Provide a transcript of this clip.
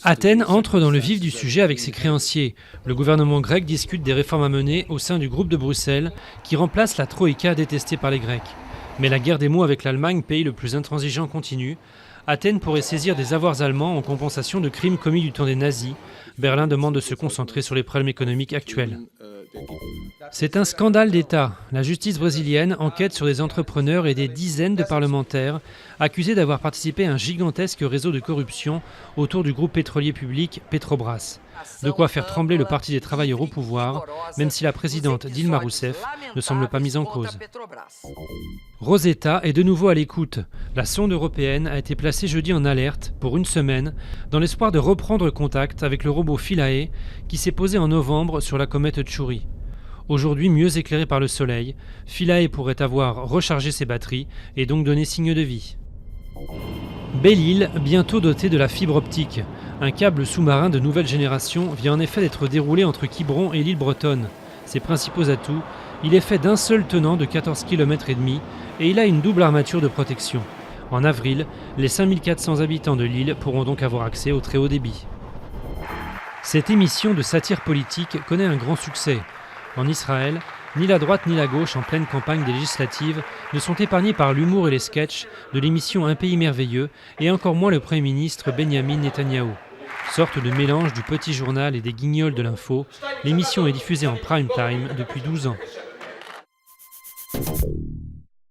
Athènes entre dans le vif du sujet avec ses créanciers. Le gouvernement grec discute des réformes à mener au sein du groupe de Bruxelles qui remplace la Troïka détestée par les Grecs. Mais la guerre des mots avec l'Allemagne, pays le plus intransigeant, continue. Athènes pourrait saisir des avoirs allemands en compensation de crimes commis du temps des nazis. Berlin demande de se concentrer sur les problèmes économiques actuels. C'est un scandale d'État. La justice brésilienne enquête sur des entrepreneurs et des dizaines de parlementaires accusés d'avoir participé à un gigantesque réseau de corruption autour du groupe pétrolier public Petrobras. De quoi faire trembler le Parti des travailleurs au pouvoir, même si la présidente Dilma Rousseff ne semble pas mise en cause. Rosetta est de nouveau à l'écoute. La sonde européenne a été placée jeudi en alerte pour une semaine dans l'espoir de reprendre contact avec le robot Philae qui s'est posé en novembre sur la comète Chury. Aujourd'hui mieux éclairé par le soleil, Philae pourrait avoir rechargé ses batteries et donc donner signe de vie. Belle-Île, bientôt dotée de la fibre optique. Un câble sous-marin de nouvelle génération vient en effet d'être déroulé entre Quiberon et l'île bretonne. Ses principaux atouts, il est fait d'un seul tenant de 14,5 km et il a une double armature de protection. En avril, les 5400 habitants de l'île pourront donc avoir accès au très haut débit. Cette émission de satire politique connaît un grand succès. En Israël, ni la droite ni la gauche en pleine campagne des législatives ne sont épargnés par l'humour et les sketchs de l'émission Un pays merveilleux et encore moins le Premier ministre Benjamin Netanyahou. Sorte de mélange du petit journal et des guignols de l'info, l'émission est diffusée en prime time depuis 12 ans.